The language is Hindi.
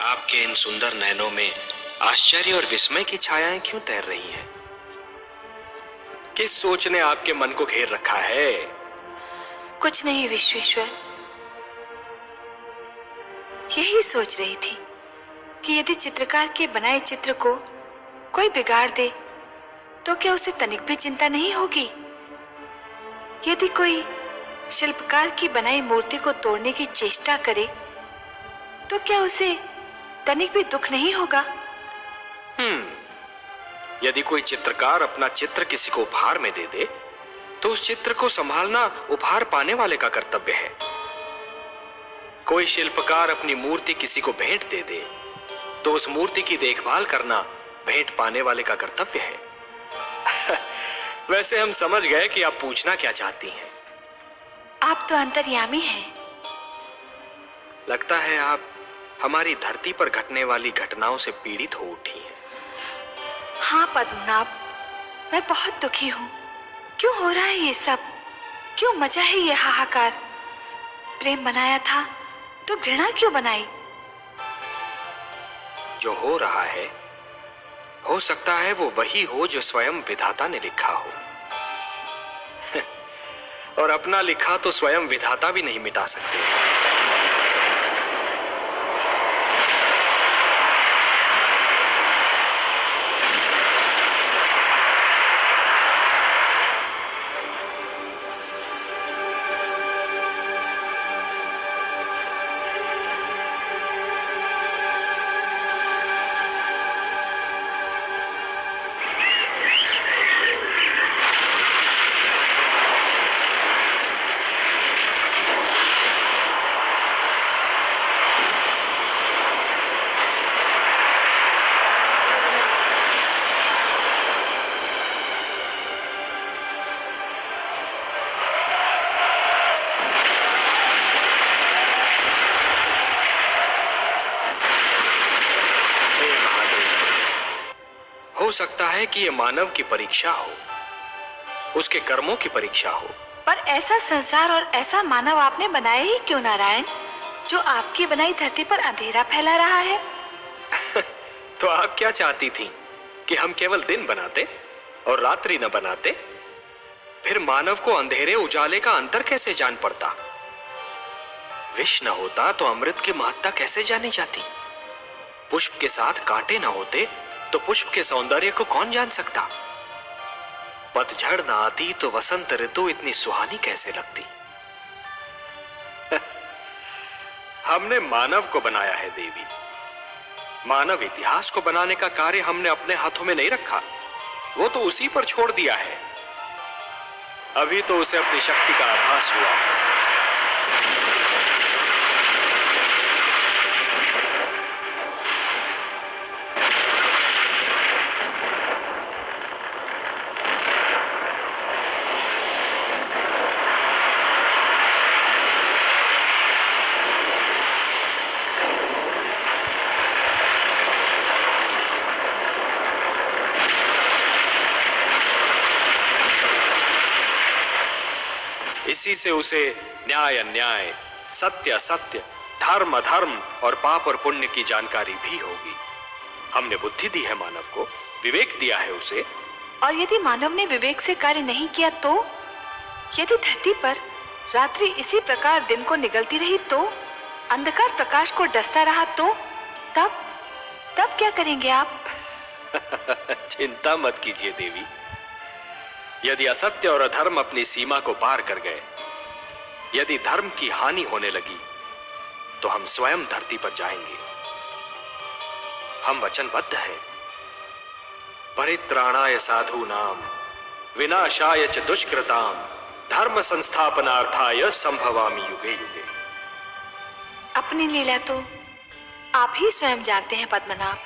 आपके इन सुंदर नयनों में आश्चर्य और विस्मय की छायाएं क्यों तैर रही हैं? किस सोच ने आपके मन को घेर रखा है? कुछ नहीं विश्वेश्वर, यही सोच रही थी कि यदि चित्रकार के बनाए चित्र को कोई बिगाड़ दे तो क्या उसे तनिक भी चिंता नहीं होगी? यदि कोई शिल्पकार की बनाई मूर्ति को तोड़ने की चेष्टा करे तो क्या उसे तनिक भी दुख नहीं होगा? यदि कोई चित्रकार अपना चित्र किसी को उपहार में दे दे तो उस चित्र को संभालना उपहार पाने वाले का कर्तव्य है। कोई शिल्पकार अपनी मूर्ति किसी को भेंट दे दे तो उस मूर्ति की देखभाल करना भेंट पाने वाले का कर्तव्य है। वैसे हम समझ गए कि आप पूछना क्या चाहती हैं। आप तो अंतर्यामी हैं। लगता है आप हमारी धरती पर घटने वाली घटनाओं से पीड़ित हो उठी हैं। हाँ पद्मनाभ, मैं बहुत दुखी हूँ। क्यों हो रहा है ये सब? क्यों मचा है ये हाहाकार? प्रेम बनाया था तो घृणा क्यों बनाई? जो हो रहा है हो सकता है वो वही हो जो स्वयं विधाता ने लिखा हो। और अपना लिखा तो स्वयं विधाता भी नहीं मिटा सकते। हो सकता है कि यह मानव की परीक्षा हो, उसके कर्मों की परीक्षा हो। पर ऐसा संसार और ऐसा मानव आपने बनाया ही क्यों नारायण, जो आपकी बनाई धरती पर अंधेरा फैला रहा है? तो आप क्या चाहती थी कि हम केवल दिन बनाते और रात्रि न बनाते? फिर मानव को अंधेरे उजाले का अंतर कैसे जान पड़ता? विष न होता तो अमृत की महत्ता कैसे जानी जाती? पुष्प के साथ कांटे न होते तो पुष्प के सौंदर्य को कौन जान सकता? पतझड़ न आती तो वसंत ऋतु इतनी सुहानी कैसे लगती? हमने मानव को बनाया है देवी। मानव इतिहास को बनाने का कार्य हमने अपने हाथों में नहीं रखा, वो तो उसी पर छोड़ दिया है। अभी तो उसे अपनी शक्ति का आभास हुआ है। इसी से उसे न्याय अन्याय, सत्य असत्य, धर्म अधर्म और पाप और पुण्य की जानकारी भी होगी। हमने बुद्धि दी है मानव को, विवेक दिया है उसे। और यदि मानव ने विवेक से कार्य नहीं किया तो? यदि धरती पर रात्रि इसी प्रकार दिन को निगलती रही तो? अंधकार प्रकाश को डसता रहा तो? तब क्या करेंगे आप? चिंता मत कीजिए देवी। यदि असत्य और अधर्म अपनी सीमा को पार कर गए, यदि धर्म की हानि होने लगी, तो हम स्वयं धरती पर जाएंगे। हम वचनबद्ध हैं। परित्राणाय साधूनाम विनाशाय च दुष्कृताम धर्म संस्थापनार्थाय संभवामि युगे युगे। अपनी लीला तो आप ही स्वयं जानते हैं पद्मनाभ।